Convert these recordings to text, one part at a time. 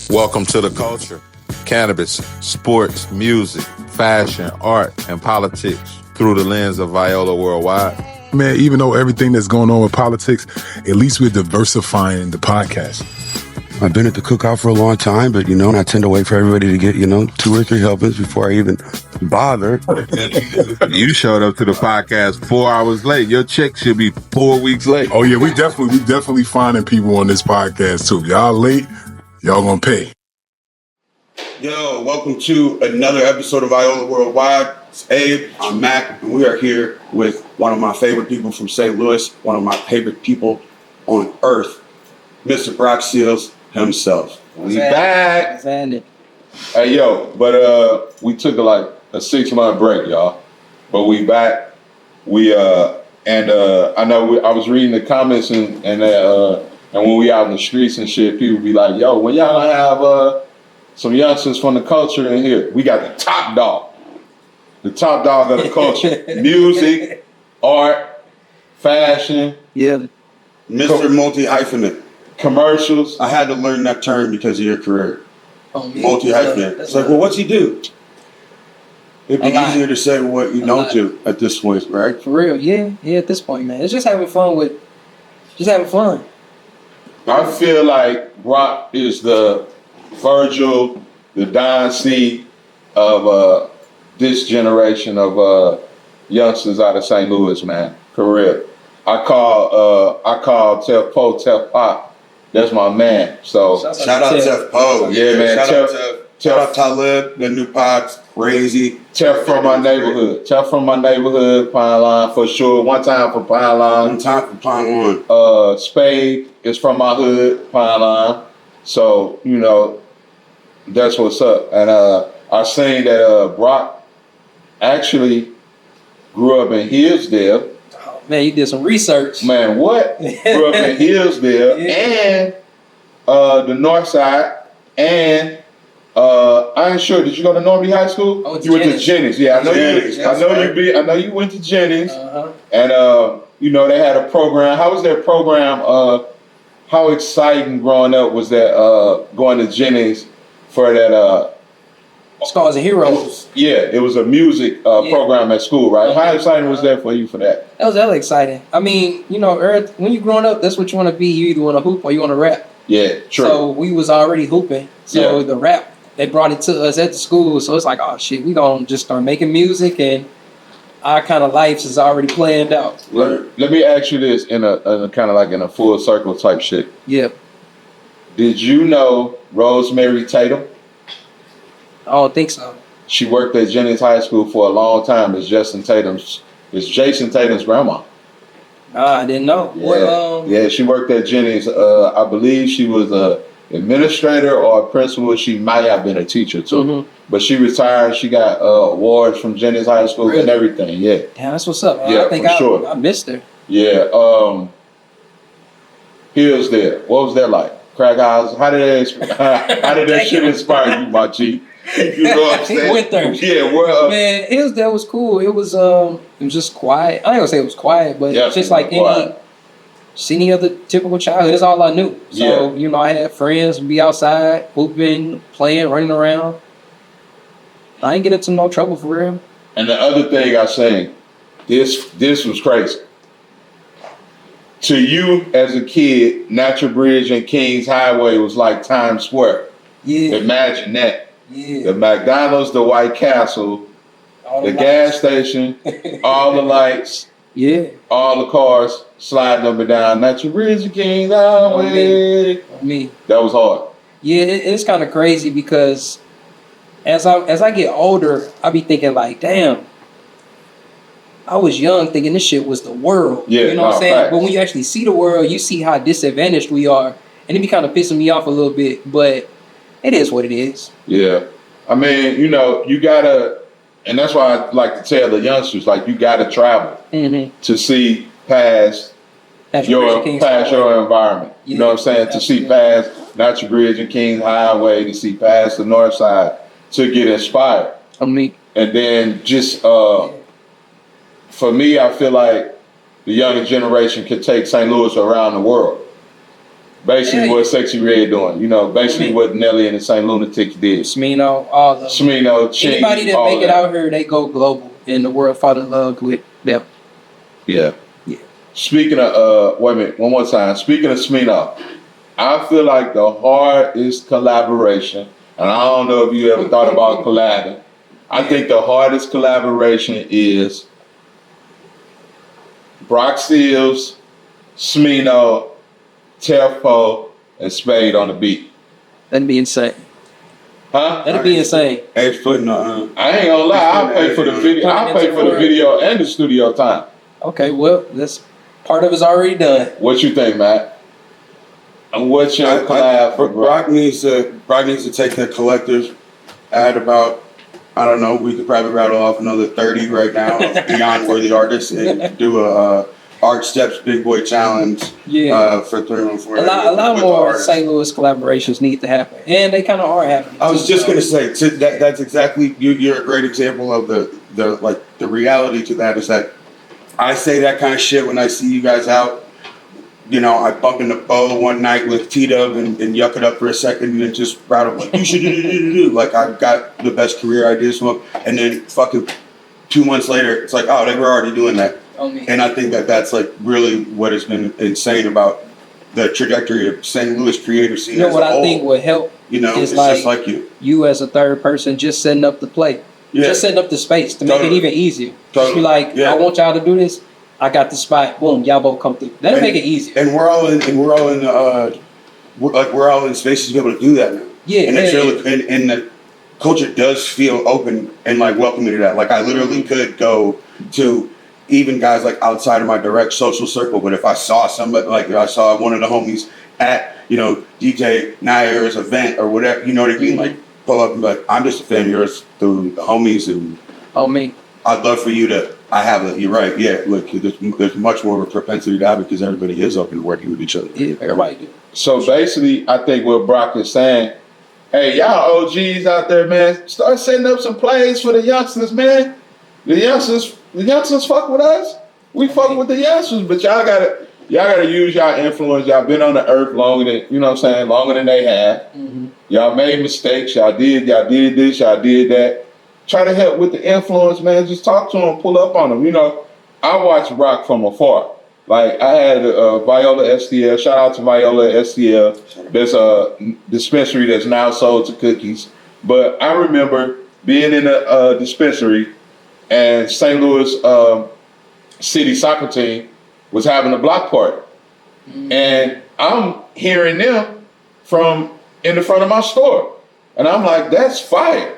Welcome to the culture. Cannabis, sports, music, fashion, art, and politics through the lens of Viola Worldwide. Man, even though everything that's going on with politics, at least we're diversifying the podcast. I've been at the cookout for a long time, but, I tend to wait for everybody to get, 2 or 3 helpings before I even bother. You showed up to the podcast 4 hours late. Your check should be 4 weeks late. Oh, yeah, we definitely finding people on this podcast, too. Y'all late, y'all gonna pay. Yo, welcome to another episode of Viola Worldwide. It's Abe, I'm Mac, and we are here with one of my favorite people from St. Louis, one of my favorite people on earth, Mr. Brock Seals himself. We back. Hey, yo, but we took a 6-month break, y'all. But we back. I know I was reading the comments and when we out in the streets and shit, people be like, yo, when y'all gonna have some youngsters from the culture in here? We got the top dog of the culture. Music, art, fashion. Yeah. Mr. Multi-hyphenate. Commercials. I had to learn that term because of your career. Oh, yeah. Multi-hyphenate. It's like, well, what's he do? It'd be easier to say what you don't do at this point, right? For real, yeah. Yeah, at this point, man. It's just having fun. I feel like Rock is the Virgil, the Don C of this generation of youngsters out of St. Louis, man. For real. I call Tef Po, Tef Pop. That's my man. So shout out Tef Po. Yeah, man. Shout out Talib, the new pod's crazy. Tef from my neighborhood. Pine Line for sure. One time for Pine Line. One time for Pine Line. Spade is from my hood, Pine Line. So, that's what's up. And I seen that Brock actually grew up in Hillsdale. Man, you did some research. Man, what? Grew up in Hillsdale and the North Side. And I ain't sure. Did you go to Normandy High School? You went to Jennings. Yeah, I know I know you went to Jennings. And they had a program. How was their program? How exciting growing up was that going to Jennings for that? Scars and Heroes. Yeah, it was a music program at school, right? How exciting was that for you for that? That was hella exciting. I mean, when you growing up, that's what you want to be. You either want to hoop or you want to rap. Yeah, true. So we was already hooping. So the rap, they brought it to us at the school. So it's like, oh shit, we gonna just start making music and our kind of lives is already planned out. Let me ask you this in a kind of like in a full circle type shit. Yep. Did you know Rosemary Tatum? I don't think so. She worked at Jennings High School for a long time as Jason Tatum's grandma. I didn't know. Yeah, she worked at Jennings. I believe she was a administrator or a principal. She might have been a teacher too. Mm-hmm. But she retired. She got awards from Jennings High School and everything. Yeah. Damn, that's what's up. Yeah, I think I missed her. Yeah. Hillsdale. What was that like? Crack house. How did that shit inspire you, my G? You know what I'm saying? Went there. Yeah, man, Hillsdale was cool. It was just quiet. I ain't gonna say it was quiet, but just like any other typical childhood. That's all I knew. So I had friends, be outside, hooping, playing, running around. I ain't get into no trouble for real. And the other thing I say, this was crazy. To you as a kid, Natural Bridge and Kings Highway was like Times Square. Yeah. Imagine that. Yeah. The McDonald's, the White Castle, the gas station, all the lights, all the cars sliding up and down Natural Bridge and Kings Highway. Me. That was hard. Yeah, it's kind of crazy because as I get older, I be thinking like, damn, I was young thinking this shit was the world. Yeah, you know what I'm saying? Facts. But when you actually see the world, you see how disadvantaged we are. And it be kind of pissing me off a little bit, but it is what it is. Yeah. I mean, you gotta, and that's why I like to tell the youngsters, like, you gotta travel to see past your environment. You know what I'm saying? To see past Natural Bridge and Kings Highway, to see past the North Side, to get inspired. And then just, for me, I feel like the younger generation could take St. Louis around the world. Basically what Sexy Red doing. You know, basically what Nelly and the St. Lunatics did. Smino, all of them. Smino, Chick, anybody that make it out here, they go global, and the world fall in love with them. Yeah. Speaking of, wait a minute, one more time. Speaking of Smino, I feel like the hardest collaboration, and I don't know if you ever thought about collabing. I think the hardest collaboration is Brock Seals, Smino, Terfo, and Spade on the beat. That'd be insane. Huh? That'd be insane. I ain't gonna lie. I'll pay for the video. I'll pay for the video and the studio time. Okay, well, that's part of it's already done. What you think, Matt? And what's your collab for Brock needs to take the collective, add about, I don't know, we could probably rattle off another 30 right now of Beyond Worthy Artists and do a Art Steps Big Boy Challenge for 314. A lot more St. Louis collaborations need to happen, and they kind of are happening. I was just gonna say that's exactly you're a great example of the reality to that is that I say that kind of shit when I see you guys out. You know, I bump into Bo one night with T-Dub and yuck it up for a second and then just rattle like, you should do. Like, I've got the best career ideas from them. And then fucking 2 months later, it's like, oh, they were already doing that. And I think that's like really what has been insane about the trajectory of St. Louis creator scene. You know what I think would help? You know, is it's just like you as a third person just setting up the play. Yeah. Just setting up the space to make it even easier. Just be like, I want y'all to do this. I got the spot. Boom, y'all both come through. That'll make it easier. And we're all in spaces to be able to do that now. Yeah, and it's really, and the culture does feel open and like welcoming to that. Like I literally could go to even guys like outside of my direct social circle, but if I saw somebody, like if I saw one of the homies at DJ Nair's event or whatever, you know what I mean? Like pull up and be like, I'm just a fan of yours through the homies and I'd love for you to. You're right. Yeah, look, there's much more of a propensity to have it because everybody is open to working with each other. Yeah, everybody do. So basically, I think what Brock is saying, hey, y'all OGs out there, man, start setting up some plays for the youngsters, man. The youngsters fuck with us. We fuck with the youngsters, but y'all gotta use y'all influence. Y'all been on the earth longer than they have. Mm-hmm. Y'all made mistakes. Y'all did this. Y'all did that. Try to help with the influence, man. Just talk to them, pull up on them. You know, I watch Rock from afar. Like, I had Viola STL. Shout out to Viola STL. There's a dispensary that's now sold to cookies. But I remember being in a dispensary and St. Louis City soccer team was having a block party. Mm-hmm. And I'm hearing them from in the front of my store. And I'm like, that's fire.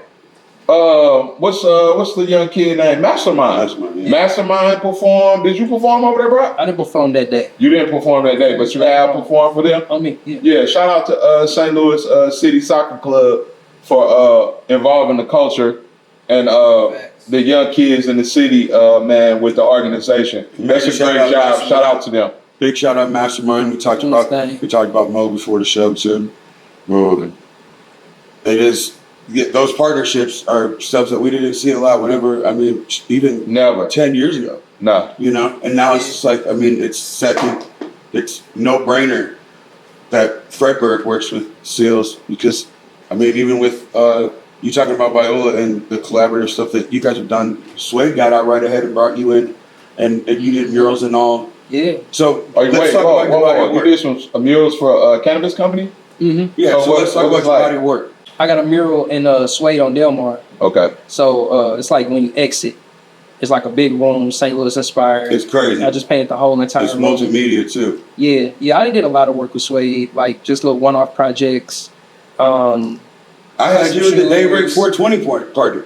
What's the young kid name? Mastermind. Mastermind performed. Did you perform over there, bro? I didn't perform that day. You didn't perform that day, but you have performed for them? Yeah, shout out to St. Louis City Soccer Club for involving the culture and the young kids in the city, man, with the organization. That's a great job. Shout out to them. Big shout out Mastermind. We talked about Mo before the show too. It is. Those partnerships are stuff that we didn't see a lot whenever, even never 10 years ago. No. You know, and now it's just like, it's no brainer that Fredberg works with Seals because, even with you talking about Viola and the collaborative stuff that you guys have done, Sway got out right ahead and brought you in and you did murals and all. Yeah. So let's talk about you did some murals for a cannabis company? Mm-hmm. Yeah, so let's talk about your body of work. I got a mural in Suede on Delmar. Okay. So it's like when you exit, it's like a big room, St. Louis inspired. It's crazy. I just painted the whole entire room. It's multimedia too. Yeah. I did a lot of work with Suede, like just little one-off projects. I had you at the Daybreak 420 party.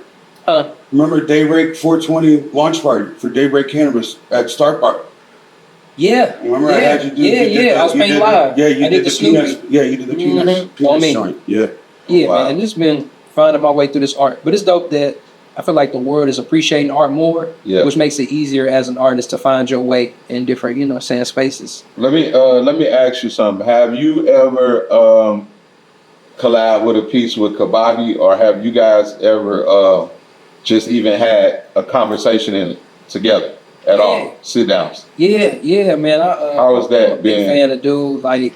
Remember Daybreak 420 launch party for Daybreak Cannabis at Star Park? Yeah. Remember I had you do I was painting live. Yeah, you did the peanuts. Yeah, you did the peanuts joint. Yeah. Yeah, wow. Man, just been finding my way through this art. But it's dope that I feel like the world is appreciating art more, which makes it easier as an artist to find your way in different, spaces. Let me ask you something. Have you ever collabed with a piece with Kababi, or have you guys ever just even had a conversation in it together at all? Sit downs. Yeah, man. How was that? I'm a big fan of dude. Like,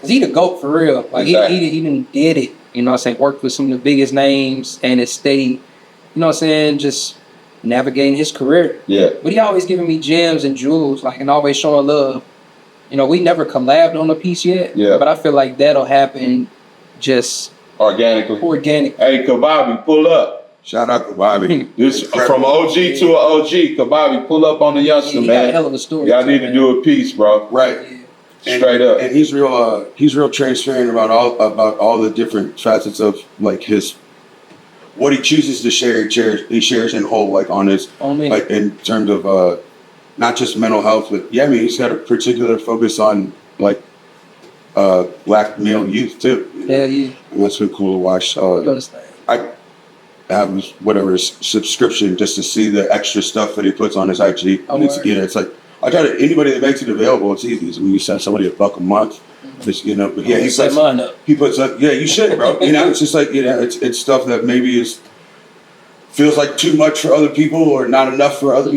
Cause he the GOAT for real. Like exactly. he done did it. You know what I'm saying? Worked with some of the biggest names and it's steady, you know what I'm saying, just navigating his career. Yeah. But he always giving me gems and jewels, like, and always showing love. You know, we never collabed on a piece yet. Yeah. But I feel like that'll happen just organically. Hey, Kababi, pull up. Shout out Kababi. This from OG to an OG. Kababi, pull up on the youngster, man. Got a hell of a story. Y'all need to do a piece, bro. Right. Yeah. Straight up. And he's real transparent about all the different facets of like what he chooses to share. He shares in whole, like on his like in terms of not just mental health, but yeah, I mean he's got a particular focus on like black male youth too. Yeah, yeah. And that's been cool to watch. I have whatever subscription just to see the extra stuff that he puts on his IG. And it's like I try to anybody that makes it available. It's easy. So when you send somebody $1 a month, just but yeah, he puts up. Yeah, you should, bro. You know, it's just like it's stuff that maybe feels like too much for other people or not enough for other,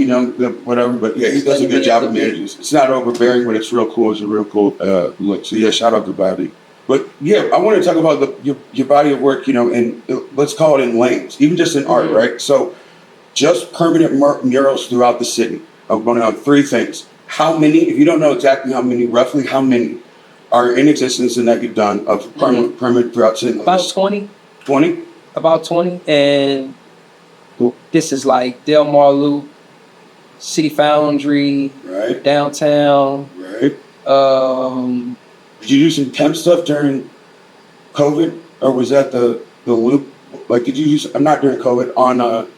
whatever. But yeah, he does a good job of managing. It's not overbearing, but it's real cool. It's a real cool look. So yeah, shout out to Bobby. But yeah, I want to talk about your body of work, and let's call it in lanes, even just in art, right? So just permanent murals throughout the city. I'm going on 3 things. How many, if you don't know exactly how many, roughly how many are in existence and that you've done of permanent throughout the city? About 20. 20? About 20. And this is like Delmar Loop, City Foundry, right? Downtown. Right. Did you do some temp stuff during COVID? Or was that the loop? Like, did you use, not during COVID, on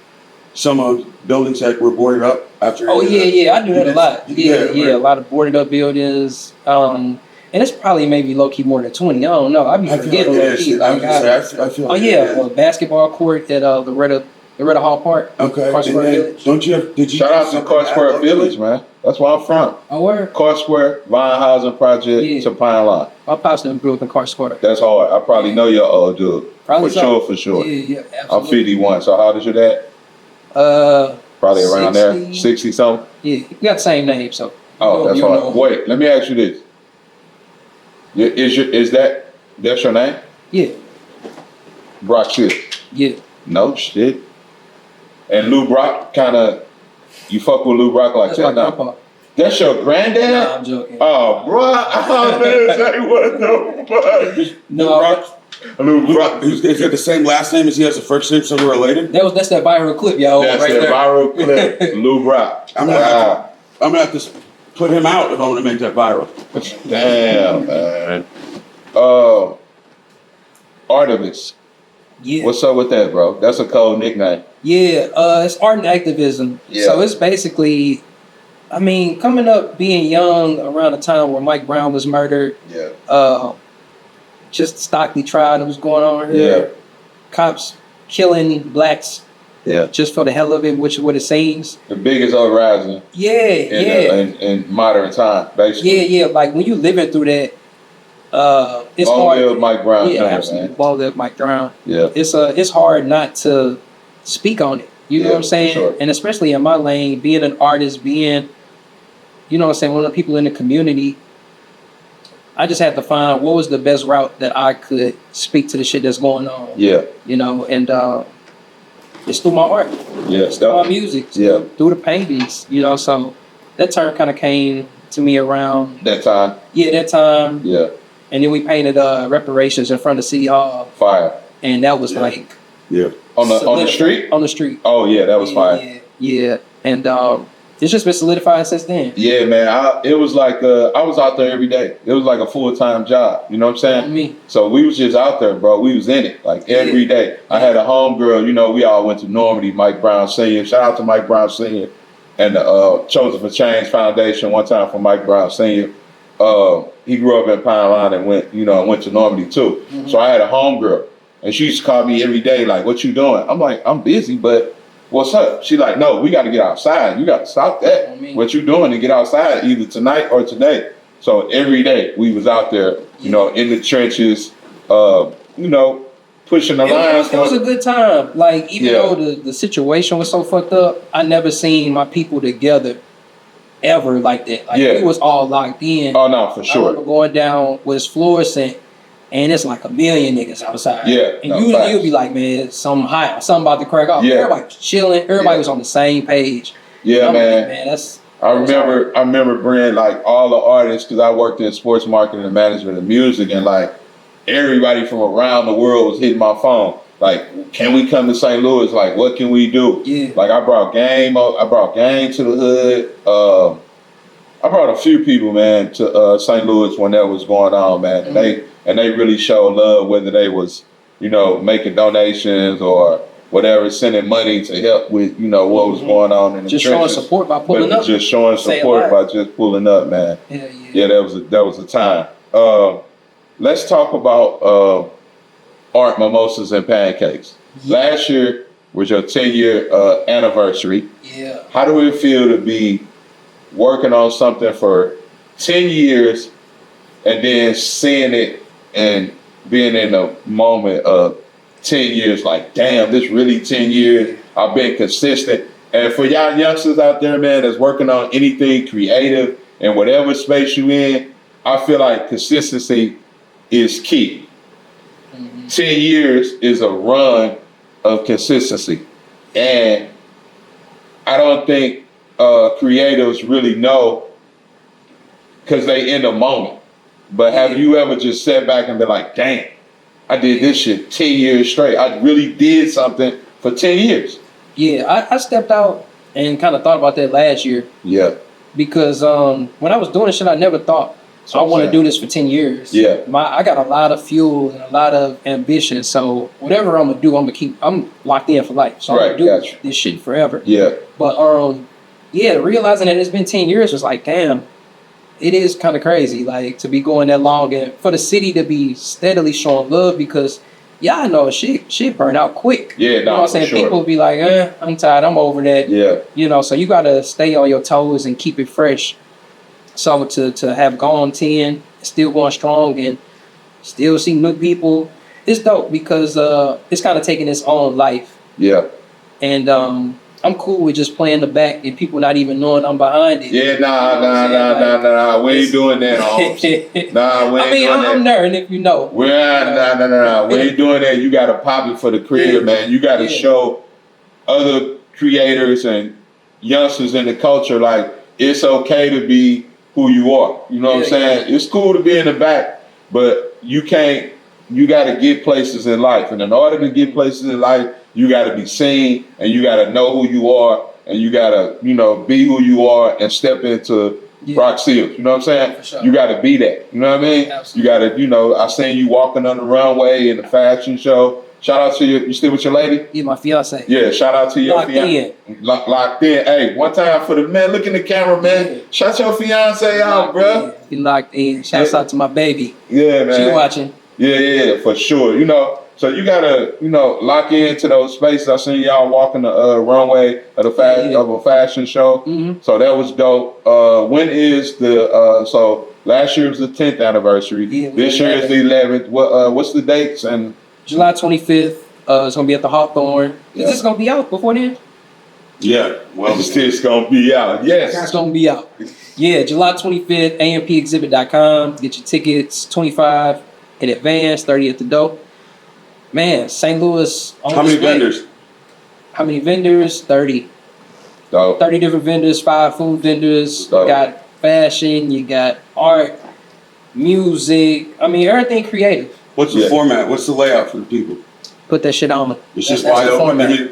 some of buildings that were boarded up after? Oh, yeah, I do that a lot. Yeah, a lot of boarded up buildings. And it's probably maybe low-key more than 20. I don't know. I be forgetting low-key. I feel basketball court at Loretta Hall Park. Okay. Did you shout out to Court Square Village, man. That's where I'm from. Oh, where? Court Square, Vine Housing Project to Pine Line. My pops done grew up in Court Square. That's hard. I probably know your old dude. Probably for sure. Yeah, absolutely. I'm 51. So how old is your dad? Probably around 60, there. 60 something? Yeah, you got the same name, so. Oh, that's hard. Wait, let me ask you this. That's your name? Yeah. Brock shit. Yeah. No shit. And Lou Brock you fuck with Lou Brock like that now? That's your granddad? Nah, I'm joking. Oh, bro. I was say what the fuck? Lou Brock. He's got the same last name as he has the first name, so we're related? That's that viral clip, y'all. That's right that viral clip. Lou Brock. I'm gonna have to put him out if I want to make that viral. Damn, man. Artivist. Yeah. What's up with that, bro? That's a cold nickname. Yeah, it's art and activism. Yeah. So it's basically, coming up, being young around the time where Mike Brown was murdered. Yeah. Just Stockley trial that was going on here. Yeah. Cops killing blacks. Yeah. Just for the hell of it, which is what it seems. The biggest uprising. In modern time, basically. Yeah. Like when you living through that, it's long hard. live Mike Brown. Yeah, absolutely. Long live Mike Brown. Yeah. It's hard not to speak on it. You know what I'm saying? Sure. And especially in my lane, being an artist, being, you know what I'm saying, one of the people in the community, I just had to find what was the best route that I could speak to the shit that's going on. Yeah. And it's through my art. Yeah. It's through my music. Yeah. Through the paintings, so that term kind of came to me around that time. Yeah, that time. Yeah. And then we painted reparations in front of City Hall. Fire. And that was like on the street? On the street. Oh yeah, that was fire. Yeah. And it's just been solidified since then. Yeah, man. It was like I was out there every day. It was like a full-time job. You know what I'm saying? Me. So we was just out there, bro. We was in it like every day. I had a homegirl. We all went to Normandy. Mike Brown Senior. Shout out to Mike Brown Senior. And the Chosen for Change Foundation. One time for Mike Brown Senior. He grew up in Pine Line and went to Normandy too. Mm-hmm. So I had a homegirl, and she used to call me every day, like, "What you doing?" I'm like, "I'm busy, but what's up?" She like, "No, we got to get outside. You got to stop that. What you doing to get outside either tonight or today?" So every day we was out there, in the trenches, pushing the lines. It was a good time. Like even though the situation was so fucked up, I never seen my people together ever like that. Like we was all locked in. Oh no, for sure. I remember going down with Florissant, and it's like a million niggas outside. Yeah. And usually you'll be like, man, something hot, something about to crack off. Yeah. Everybody was chilling. Everybody was on the same page. Yeah, man. Like, man, that's. I remember bringing like all the artists, because I worked in sports marketing and management of music, and like everybody from around the world was hitting my phone. Like, can we come to St. Louis? Like, what can we do? Yeah. Like, I brought Game to the hood. I brought a few people, man, to St. Louis when that was going on, man. Mm-hmm. And they really showed love, whether they was, making donations or whatever, sending money to help with, what was going on in the just trenches. showing support by pulling up. Just showing support by just pulling up, man. Yeah, that was a time. Let's talk about Art, Mimosas, and Pancakes. Yeah. Last year was your 10-year anniversary. Yeah. How do it feel to be working on something for 10 years and then seeing it and being in a moment of 10 years, like, damn, this really 10 years, I've been consistent. And for y'all youngsters out there, man, that's working on anything creative in whatever space you in, I feel like consistency is key. 10 years is a run of consistency. And I don't think creatives really know, because they in the moment. But have you ever just sat back and been like, damn, I did this shit 10 years straight. I really did something for 10 years. Yeah, I stepped out and kind of thought about that last year. Yeah. Because when I was doing this shit, I never thought, I want to do this for 10 years. Yeah. I got a lot of fuel and a lot of ambition. So whatever I'm going to do, I'm locked in for life. So I'm going to do this shit forever. Yeah. But realizing that it's been 10 years was like, damn, it is kind of crazy, like, to be going that long and for the city to be steadily showing love, because I know shit burned out quick. Yeah, you know what I'm saying? Sure. People be like, I'm tired, I'm over that. Yeah. So you got to stay on your toes and keep it fresh. So to have gone 10, still going strong and still see new people, it's dope, because it's kind of taking its own life. Yeah. And I'm cool with just playing the back and people not even knowing I'm behind it. Yeah, nah. We ain't doing that, Holmes. Nah, we ain't doing that. I'm nerding if you know. Nah. We ain't doing that. You got to pop it for the crib, man. You got to show other creators and youngsters in the culture, like, it's okay to be who you are. You know what I'm saying? Yeah. It's cool to be in the back, but you got to get places in life. And in order to get places in life, you got to be seen, and you got to know who you are, and you got to, be who you are and step into Rock Seals. You know what I'm saying? For sure. You got to be that. You know what I mean? Absolutely. You got to, I seen you walking on the runway in the fashion show. Shout out to you still with your lady? Yeah, my fiance. Yeah, shout out to your fiance. Locked in. Hey, one time for the man, look in the camera, man. Yeah. Shout your fiance out, bro. He locked in. Shouts out to my baby. Yeah, man. She watching. Yeah, for sure. So you gotta, lock into those spaces. I seen y'all walking the runway of a fashion show. Mm-hmm. So that was dope. When is so last year was the 10th anniversary. Yeah, this year is the 11th. What's the dates? And July 25th. It's gonna be at the Hawthorne. Is this gonna be out before then? Yeah, well, it's gonna be out. Yes, it's gonna be out. Yeah, July 25th. AMPexhibit.com. Get your tickets. $25 in advance. $30 at the door. Man, St. Louis. How many vendors? How many vendors? 30. Dope. 30 different vendors, 5 food vendors. Dope. You got fashion, you got art, music. I mean, everything creative. What's the format? What's the layout for the people? Put that shit on. It's just wide open. Then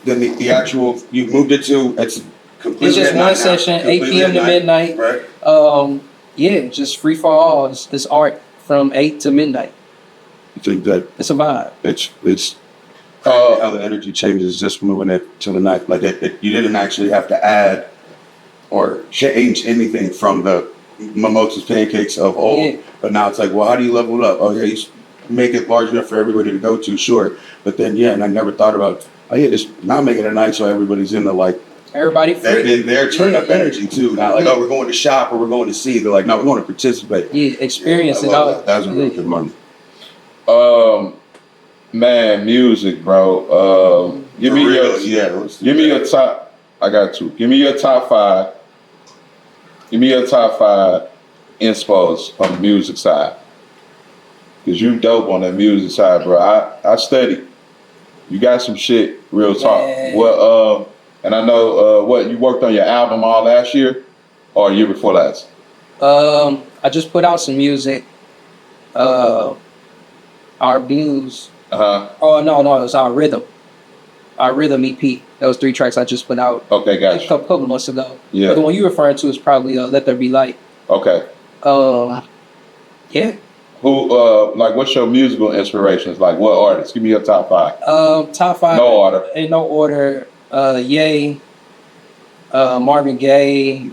the actual, you moved it to, it's completely it's just one session, 8 p.m. to midnight. Right. Just free for all. It's art from 8 to midnight. You think that it's a vibe? It's how the energy changes just from moving it to the night. Like you didn't actually have to add or change anything from the Mimosas Pancakes of old. But now it's like, well, how do you level it up? Oh yeah, you make it large enough for everybody to go to, sure. But then and I never thought about just not making it night so everybody's in the everybody free. They're turn up energy too. Not like, we're going to shop or we're going to see. They're like, no, we're going to participate. Yeah, experience it all. That's a really good money. Man, music, bro. Give me your top I got two. Give me your top five. Give me your top five inspos on the music side. Cause you dope on that music side, bro. I study. You got some shit, real talk. Yeah. What and I know what you worked on your album all last year or year before last? I just put out some music. Our blues. Oh no, it was our rhythm. Our rhythm EP. That was 3 tracks I just put out. Okay, gotcha. A couple months ago. Yeah. But the one you referring to is probably Let There Be Light. Okay. Yeah. Who like what's your musical inspirations? Like what artists? Give me your top five. Top five. No order. In no order. Ye, Marvin Gaye,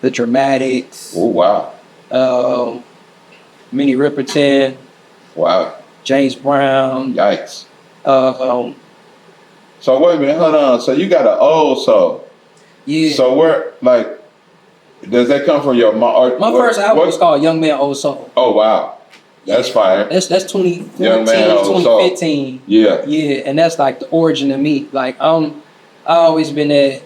The Dramatics. Oh wow. Minnie Riperton. Wow. James Brown. Yikes. So wait a minute, hold on. So you got an old soul. Yeah. So where like does that come from your mom? My first album was called Young Man Old Soul. Oh wow. That's fire. That's 2014, Young Man, Old 2015. Soul. Yeah. Yeah, and that's like the origin of me. Like I always been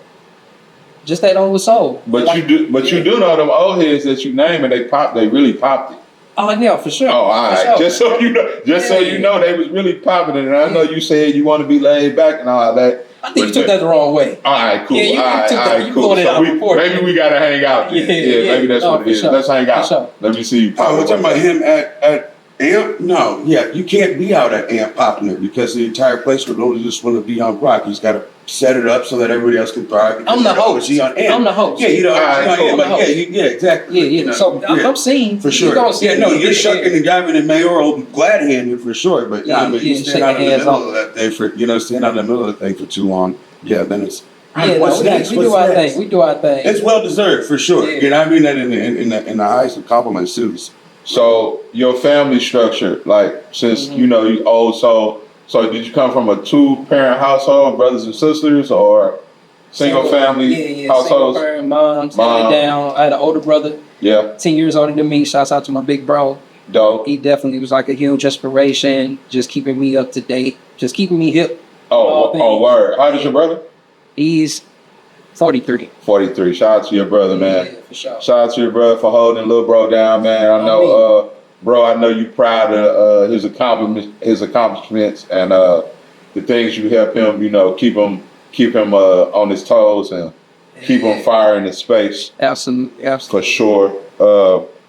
just that old soul. But like, you do know them old heads that you name and they really popped it. Oh yeah, for sure. Oh, all right. Sure. Just so you know, so you know, they was really popping it. And I know you said you want to be laid back and all that. I think you took that the wrong way. All right, cool. Yeah, all right, cool. So maybe we gotta hang out. Then. Yeah, maybe that's what it is. Sure. Let's hang out. Sure. Let me see you. We're talking about him at Amp? No, yeah, you can't be out at Amp popping it because the entire place would only just want to be on rock. He's got to set it up so that everybody else can thrive. I'm the host. On Amp. I'm the host. Yeah, you know, cool. yeah, exactly. Yeah. You know, so I'm seeing for sure. You're shucking and jiving and mayoral glad handed for sure. But you stand out in the middle of that thing stand out in the middle of the thing for too long. Yeah, then it's. What's next? We do our thing. We do our thing. It's well deserved for sure. Yeah. You know, I mean that in the highest of compliments too. So your family structure, like since you know you old soul. So did you come from a 2-parent household, brothers and sisters, or single family households? Single parent, mom. Down. I had an older brother. Yeah. 10 years older than me. Shouts out to my big bro. Dope. He definitely was like a huge inspiration, just keeping me up to date, just keeping me hip. Oh, word. How old is your brother? He's 43. 43. Shout out to your brother, man. Yeah, for sure. Shout out to your brother for holding little bro down, man. I know, bro, I know you proud of his accomplishments and the things you help him, you know, keep him on his toes and keep him firing in space. Absolutely. For sure.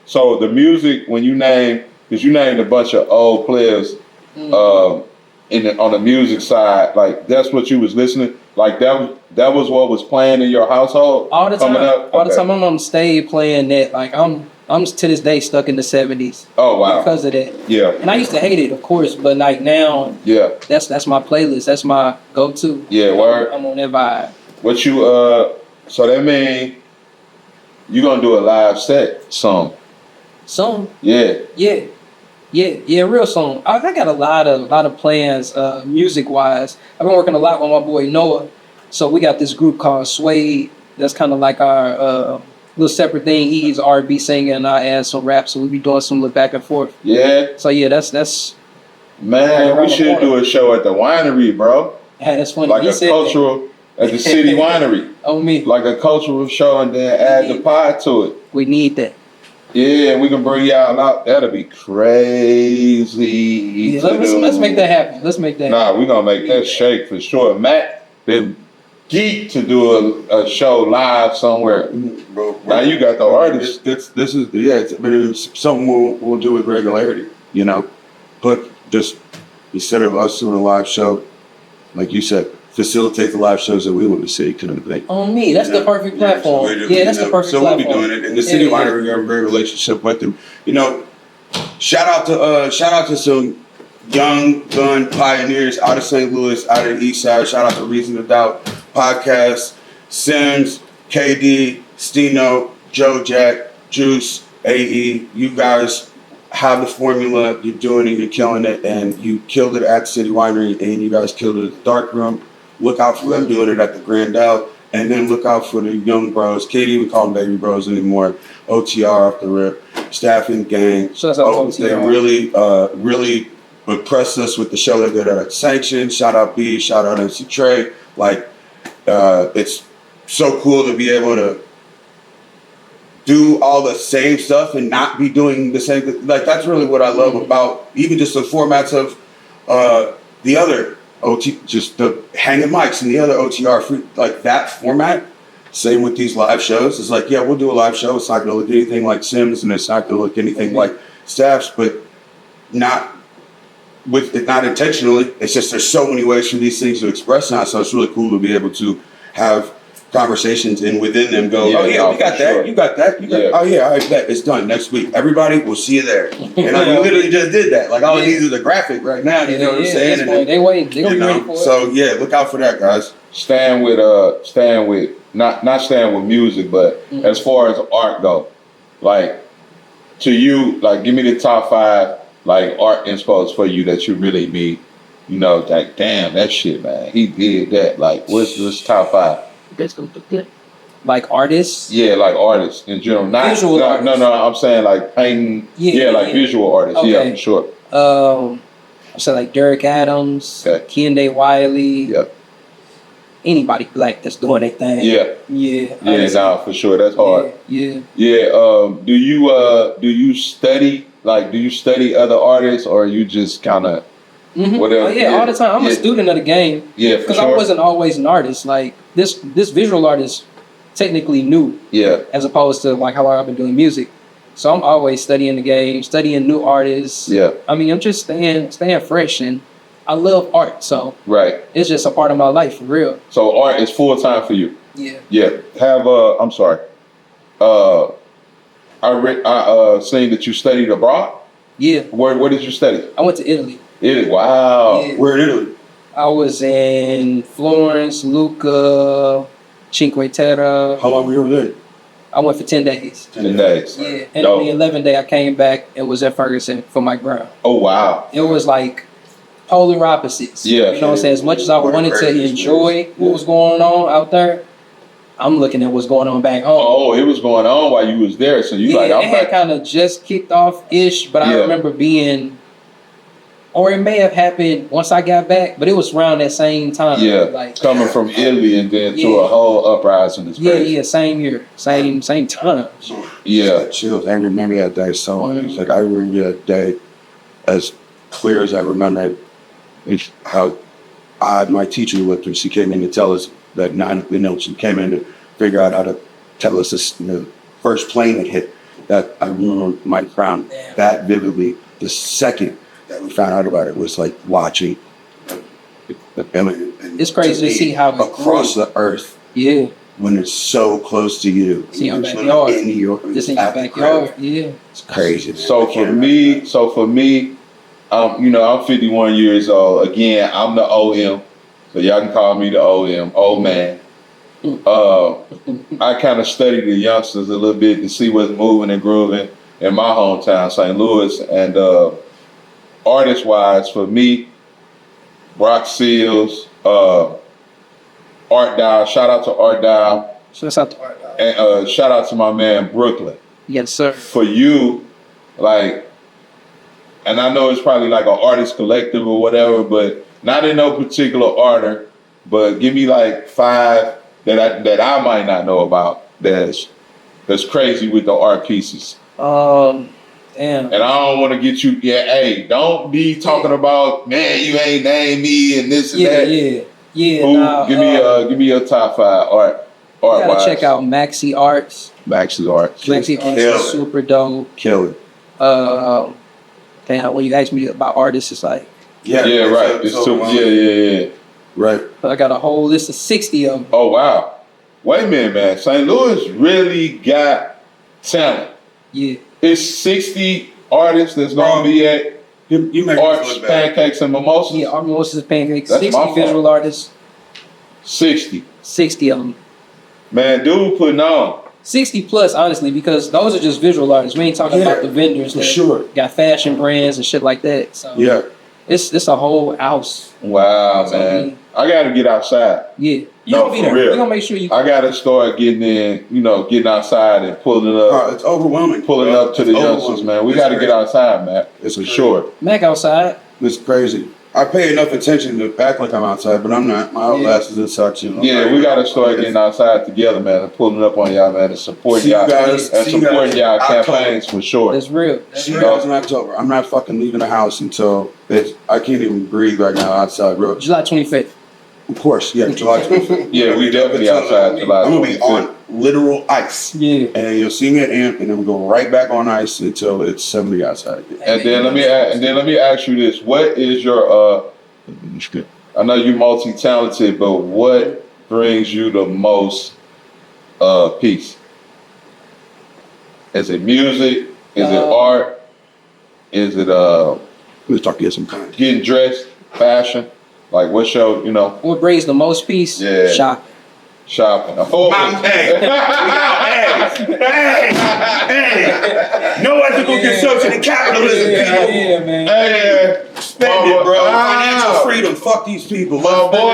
So the music, when you named a bunch of old players on the music side, like that's what you was listening. Like that was what was playing in your household all the time. Coming up? All the time I'm on stage playing that. Like I'm to this day stuck in the 70s. Oh wow! Because of that. Yeah. And I used to hate it, of course, but like now, yeah, that's my playlist. That's my go-to. Yeah, word. I'm on that vibe. What you so that mean you gonna do a live set song? Song? Yeah, real song. I got a lot of plans, music wise. I've been working a lot with my boy Noah. So we got this group called Suede. That's kind of like our little separate thing. He's an R&B singer and I add some rap. So we be doing some little back and forth. Yeah. So yeah, that's. Man, we should do a show at the winery, bro. Yeah, that's funny. Like a cultural at the city winery. On me. Like a cultural show and then add the pie to it. We need that. Yeah, we can bring y'all out. That'll be crazy. Yeah, let's make that happen. Let's make that happen. Nah, we gonna make that shake for sure. Matt been geek to do a show live somewhere. Bro, now you got the artist. This is it's something we'll do with regularity. You know, but just instead of us doing a live show, like you said, facilitate the live shows that we want to see, kind of thing. On me, that's the perfect platform. That's the perfect platform. So we'll be doing it, and the city winery, we have a great relationship with them. You know, shout out to some young gun pioneers out of St. Louis, out of the East Side. Shout out to Reason to Doubt Podcast, Sims, KD, Stino, Joe Jack, Juice, AE. You guys have the formula. You're doing it. You're killing it, and you killed it at the City Winery, and you guys killed it at the Dark Room. Look out for them doing it at the Grand Out, and then look out for the young bros. Can't even call them baby bros anymore. OTR off the rip, staffing gang. They really impressed us with the show that they did at Sanction. Shout out B, shout out MC Trey. Like it's so cool to be able to do all the same stuff and not be doing the same. Like, that's really what I love about even just the formats of the other OT, just the hanging mics and the other OTR free, like that format. Same with these live shows. It's like, yeah, we'll do a live show. It's not going to look anything like Sims, and it's not going to look anything like Staffs, but not with it, not intentionally. It's just there's so many ways for these things to express now. So it's really cool to be able to have conversations and within them go, we got that, sure. You got that, oh yeah, all right, it's done next week. Everybody, we'll see you there. And we literally just did that. Like all it needs is a graphic right now. You know what I'm saying? And they wait. They gonna be ready for it. So yeah, look out for that, guys. Staying with not staying with music, but as far as art go, like to you, like give me the top 5 like art inspos for you that you really be, you know, like damn that shit, man. He did that. Like what's top 5? Like artists? Yeah, like artists in general. Not visual artists. No, I'm saying like painting. Like visual artists. Okay. Yeah, for sure. So like Derek Adams, Kende Wiley. Yep. Anybody black that's doing their thing. Yeah, nah, for sure. That's hard. Yeah. Do you study other artists, or you just kind of whatever? Oh yeah, all the time. I'm a student of the game. Yeah, because I wasn't always an artist. Like this visual artist technically new. Yeah. As opposed to like how long I've been doing music. So I'm always studying the game, studying new artists. Yeah. I mean, I'm just staying fresh, and I love art, so it's just a part of my life for real. So art is full time for you. Yeah. Have I'm sorry. I seen that you studied abroad. Yeah. Where did you study? I went to Italy. Italy. Wow. Yeah. Where in Italy? I was in Florence, Lucca, Cinque Terre. How long were you there? I went for 10 days. 10 days. Yeah. And on the 11th day I came back and was at Ferguson for my ground. Oh wow. It was like polar opposites. Yeah. You know what I'm saying? As much as I wanted to enjoy what was going on out there, I'm looking at what's going on back home. Oh, it was going on while you was there. So you it had kind of just kicked off-ish, but I remember or it may have happened once I got back, but it was around that same time. Yeah, like coming from Italy and then to a whole uprising. Yeah, same year, same time. Yeah. Chills. I remember that day so much. Like I remember that day as clear as I remember it. How my teacher with her, she came in to tell us that she came in to figure out how to tell us this, the first plane that hit. That I remember my crown that vividly. The second that we found out about it was like watching the film. It's crazy to see how across the earth. Yeah. When it's so close to you. See your backyard. In New York. Just in your backyard. Yeah. It's crazy. So for me, I'm 51 years old. Again, I'm the OM. So y'all can call me the OM, old man. I kind of study the youngsters a little bit to see what's moving and grooving in my hometown, St. Louis. And artist-wise, for me, Brock Seals, Art Dial. Shout out to Art Dial. Shout out to Art Dial. And shout out to my man Brooklyn. Yes, sir. For you, like, and I know it's probably like an artist collective or whatever, but not in no particular order. But give me like 5 that I might not know about that's crazy with the art pieces. Damn. And I don't want to get you. Yeah, hey, don't be talking about man. You ain't named me and this and that. Yeah. Ooh, give me your top 5 art. You gotta check out Maxi Arts. Maxi Arts is super dope. Kill it. Damn, when you ask me about artists, it's like right. It's super. Right. I got a whole list of 60 of them. Oh wow! Wait a minute, man. St. Louis really got talent. Yeah. It's 60 artists that's gonna be at Arts, Pancakes, and Mimosas. Yeah, Art, Mimosas, Pancakes. That's 60 visual artists. 60 of them. Man, dude putting on. 60 plus, honestly, because those are just visual artists. We ain't talking about the vendors that got fashion brands and shit like that. So it's a whole house. Wow, man. I gotta get outside. Yeah. You gonna be there. We're gonna make sure you I gotta start getting in, getting outside and pulling up. It's overwhelming. Pulling up to the youngsters, man. We gotta get outside, man. It's for sure. Mac outside. It's crazy. I pay enough attention to act like I'm outside, but I'm not. My outlast is inside too. Yeah, we gotta start getting outside together, man, and pulling up on y'all, man, and supporting y'all campaigns for sure. That's real. See you guys in October. I'm not fucking leaving the house until I can't even breathe right now outside, bro. July 25th. Of course, yeah, July 25th. Yeah, we definitely outside July 25th. I'm gonna be on literal ice. Yeah. And you'll see me at AMP, and then we go right back on ice until it's 70 outside. And then let me ask you this: what is your I know you're multi-talented, but what brings you the most peace? Is it music? Is it art? Is it let's talk to you some kind. Getting dressed, fashion? Like what's your, What brings the most peace? Yeah. Shopping. Oh. Hey, no ethical consumption and capitalism, people. Yeah, man. Hey, Spend it, bro. Financial freedom. Fuck these people. My boy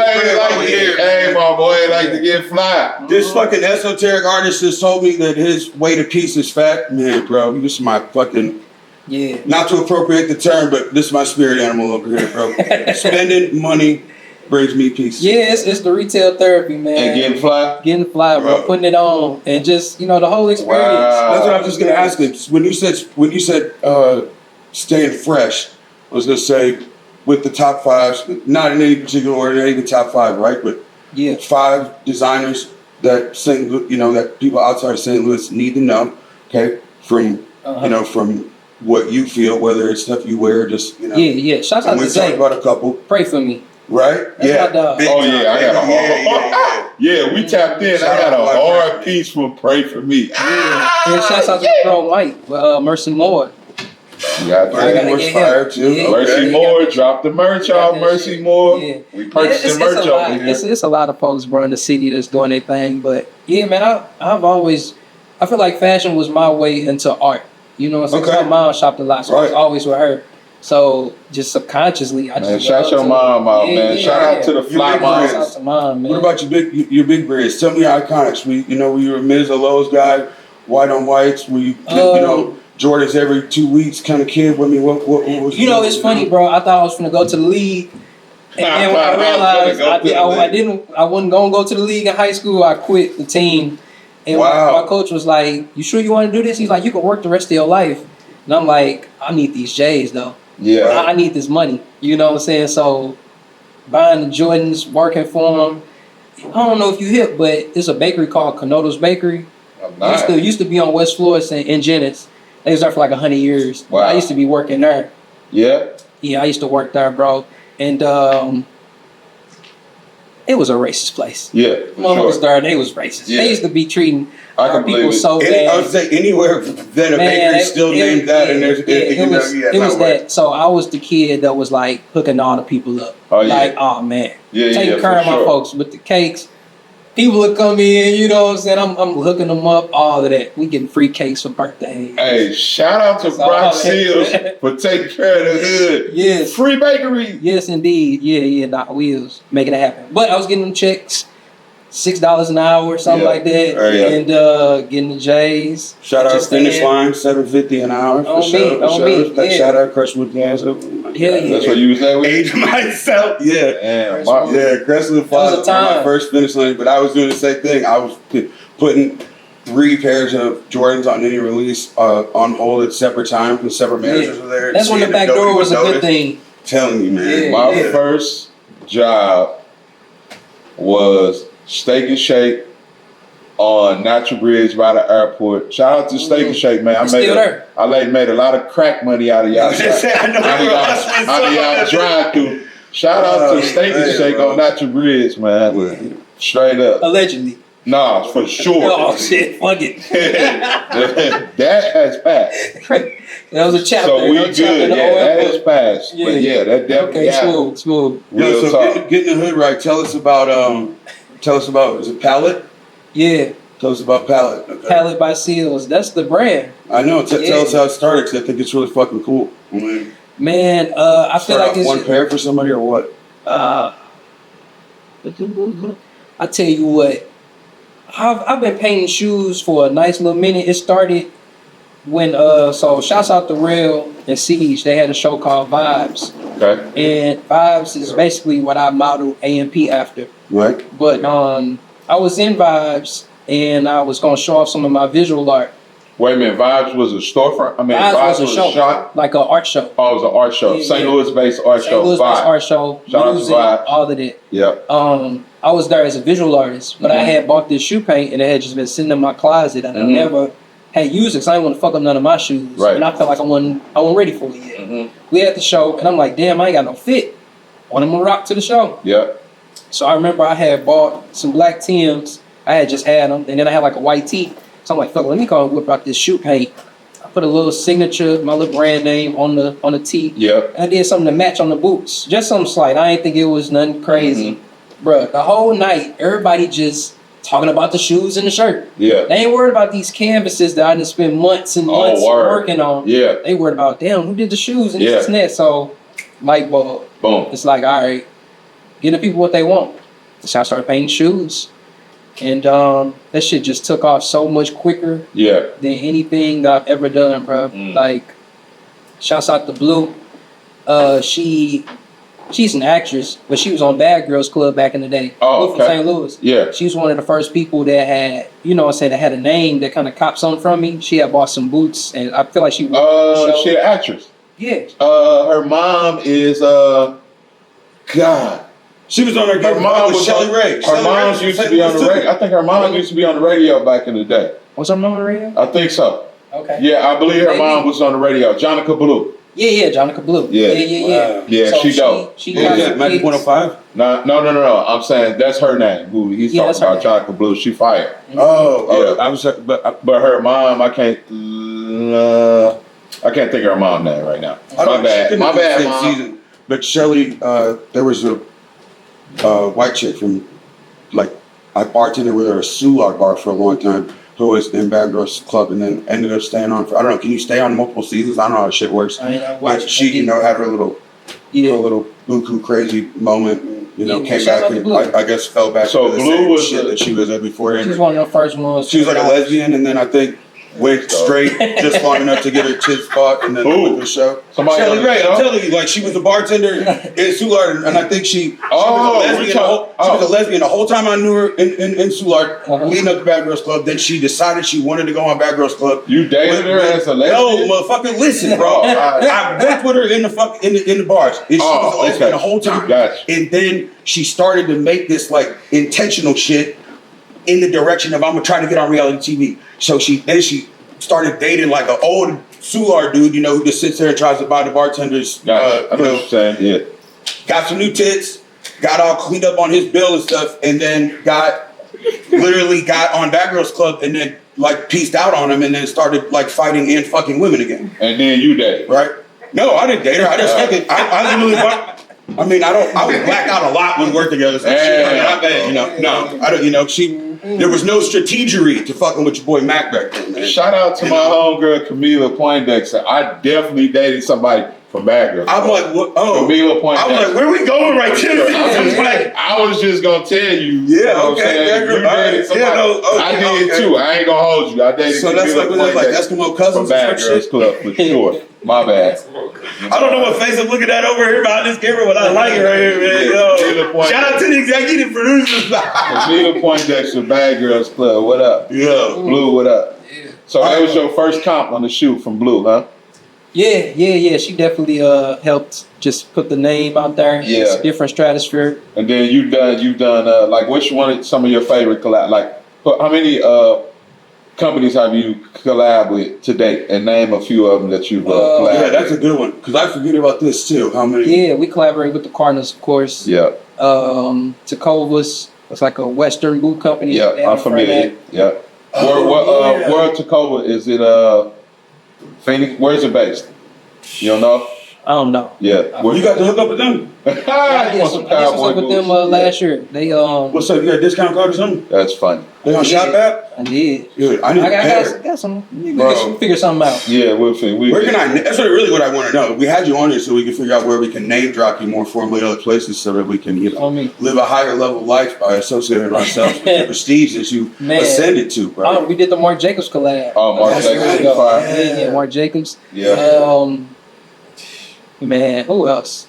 like to get fly. This fucking esoteric artist just told me that his way to peace is fat. Man, bro, this is my fucking... Yeah. Not to appropriate the term, but this is my spirit animal over here, bro. Spending money brings me peace. Yeah, it's the retail therapy, man. And getting fly? Getting fly, bro. Putting it on. And just, the whole experience. Wow. That's what I was just going to ask you. When you said staying fresh, I was going to say with the top fives, not in any particular order, not even top five, right? But yeah, 5 designers that that people outside of St. Louis need to know, okay? From, from what you feel, whether it's stuff you wear, just, Yeah. Shout out to Zay. We talked about a couple. Pray for me. Right? That's my dog. Oh, yeah, I got a hard. Yeah, we tapped in. I got a hard piece from Pray For Me. And shouts out to Bro Mike, Mercy Moore. You got fire too. Yeah. Mercy Moore, drop the merch off. Mercy Moore. Yeah. We purchasing merch over here. It's a lot of folks, bro, in the city that's doing their thing. But yeah, man, I feel like fashion was my way into art. You know what I'm saying? My mom shopped a lot, so I was always with her. So just subconsciously, I just shout your mom out, man. Shout out to the fly moms. Shout out to mom, man. What about your big brands? Tell me your iconics. Were you a Ms. or Lowe's guy? White on whites? Were you Jordans every 2 weeks kind of kid? I mean, what was it's funny, bro. I thought I was gonna go to the league, and then when I realized I wasn't gonna go to the league in high school, I quit the team. And my coach was like, "You sure you want to do this?" He's like, "You can work the rest of your life." And I'm like, "I need these J's though. Yeah, I need this money." You know what I'm saying? So buying the Jordans, working for them. I don't know if you hip, but it's a bakery called Canoto's Bakery. Used to be on West Florissant in Jennings. They was there for like 100 years. Wow. I used to be working there. Yeah? Yeah, I used to work there, bro. And it was a racist place. Yeah. Motherfuckers there, they was racist. Yeah. They used to be treating our people so bad. I would say anywhere that a bakery still named that, and there's it was that. So I was the kid that was like hooking all the people up. Oh yeah. Like, oh man, taking care of my sure. folks with the cakes. People would come in, you know what I'm saying? I'm hooking them up, all of that. We getting free cakes for birthdays. Hey, shout out to Brock Seals for taking care of the hood. Yes. Free bakery. Yes, indeed. Yeah, Doc Wheels making it happen. But I was getting them checks, $6 an hour or something like that. And getting the J's. Shout out Finish Line, $7.50 an hour. On me. Shout out Crestwood Gas. Yeah. That's what you was saying with? Age myself. Yeah. Crestwood Gas was my first Finish Line, but I was doing the same thing. I was putting 3 pairs of Jordans on any release on hold at separate times when separate managers were there. That's when the back door was a good thing. Telling you, man. My first job was Steak and Shake on Natural Bridge by the airport. Shout out to Steak and Shake, man. I made a lot of crack money out of y'all. Out of y'all drive through. Shout out to Steak and Shake on Natural Bridge, man. Straight up. Allegedly. Nah, for sure. Oh shit, fuck it. That has passed. That was a chapter. So we good. That has passed. Yeah. But that definitely happened. Smooth. Yo, so getting the hood right. Tell us about is it Palette? Yeah. Tell us about Palette. Okay. Palette by Seals. That's the brand. I know. Tell us how it started, because I think it's really fucking cool. Man, I feel like it's one pair for somebody or what? I tell you what. I've been painting shoes for a nice little minute. It started when so shouts out to Rail and Siege. They had a show called Vibes. Okay. And Vibes is basically what I modeled AMP after. Right. But I was in Vibes and I was gonna show off some of my visual art. Wait a minute, Vibes was a storefront? I mean, Vibes was a show, shot? like an art show. Oh, it was an art show. Yeah, St. Louis-based art show. St. Louis-based art show. Shout music, out to Vibes. all of that. Yeah. I was there as a visual artist, but I had bought this shoe paint and it had just been sitting in my closet and I never had used it because I didn't want to fuck up none of my shoes. Right. And I felt like I wasn't ready for it yet. We had the show and I'm like, damn, I ain't got no fit. Want them to rock to the show. Yeah. So I remember I had bought some black Tims. I had just had them and then I had like a white tee. So I'm like, fuck, let me go and whip out this shoe paint. I put a little signature, my little brand name on the tee. Yeah. And I did something to match on the boots. Just something slight. I ain't think it was nothing crazy. Bruh, the whole night, everybody just talking about the shoes and the shirt. Yeah. They ain't worried about these canvases that I done spent months and months working on. Yeah. They worried about, damn, who did the shoes and this and that. So, light bulb. Boom. It's like, all right, give the people what they want. So I started painting shoes. And that shit just took off so much quicker than anything that I've ever done, bro. Like, shouts out to Blue. She's an actress, but she was on Bad Girls Club back in the day. Oh, Blue from St. Louis. Yeah. She was one of the first people that had, that had a name that kind of copped something from me. She had bought some boots, and I feel like she she an actress. Yeah. Her mom is God. She was on her mom was Shelly Ray. Her mom used to be on the radio. I think her mom used to be on the radio back in the day. Was her mom on the radio? I think so. Okay. Yeah, I believe her mom was on the radio. Jonica Blue. Yeah, Jonica Blue. Yeah. Yeah, so she dope. She got that Magic 105? No. I'm saying that's her name. Who he's talking about, Jonica Blue. She fired. Oh, I was, but her mom, I can't think of her mom name right now. My bad, mom. Season. But Shelly, there was a white chick from, like, I bartended with her at a Soulard bar for a long time, who was in Bad Girls Club and then ended up staying on for, I don't know, can you stay on multiple seasons? I don't know how shit works. But she, had her little buku crazy moment, came back and I guess fell back so to the Blue same was shit that she was at before. She was one of the first ones. She was like a lesbian and then I think went straight just long enough to get her tits fought and then went to the show. Shelly Ray, I'm telling you, like she was a bartender in Soulard and I think she was a lesbian the whole time I knew her in Soulard, leading up to Bad Girls Club. Then she decided she wanted to go on Bad Girls Club. You dated her as a lesbian? No, motherfucker, listen, bro. I went with her in the bars. And she was a lesbian the whole time. Gotcha. And then she started to make this like intentional shit in the direction of I'm gonna try to get on reality TV. So she started dating like an old Soulard dude, who just sits there and tries to buy the bartenders. I know what you're saying. Yeah. Got some new tits, got all cleaned up on his bill and stuff, and then literally got on Bad Girls Club and then like pieced out on him and then started like fighting and fucking women again. And then you dated, right? No, I didn't date her. I just fucking. I literally. I mean, I would black out a lot when we work together. So there was no strategery to fucking with your boy Mac back then, man. Shout out to my homegirl Camila Poindexter. I definitely dated somebody from Bad Girls. I'm like, what? Oh, Camila Poindexter. I was like, where are we going right here? I was just gonna tell you. Yeah, okay. You dated somebody. I did too. I ain't gonna hold you. I dated. So that's like Eskimo cousins from Bad Girls Club for sure. My bad. I don't know what face I'm looking at over here behind this camera, but I like it right here, man. Yo. Shout out to the executive producers. Camila Poindexter, Bad Girls Club. What up? Yeah. Blue, what up? Yeah. So that was your first comp on the shoot from Blue, huh? Yeah. She definitely helped just put the name out there. Yeah. It's a different stratosphere. And then you've done like which one of some of your favorite collab? Like how many companies have you collab with to date? And name a few of them that you've collabed. Yeah, that's a good one because I forget about this too. How many? Yeah, we collaborate with the Cardinals, of course. Yeah. Tacovas. It's like a Western boot company. Yeah, I'm familiar. Yeah. Where Tacova is it? Phoenix. Where is it based? You don't know? I don't know. Yeah. You got to hook up with them? I did some stuff with them last year. They What's up? You got a discount card or something? That's funny. They on Shop App? I did. Good. I got some. We can figure something out. Yeah, we'll figure. That's really what I want to know. We had you on here so we can figure out where we can name drop you more formally other places so that we can live a higher level of life by associating ourselves with the prestige that you ascended to, bro. We did the Mark Jacobs collab. Oh, Mark Jacobs. Yeah, Mark Jacobs. Yeah. Man, who else?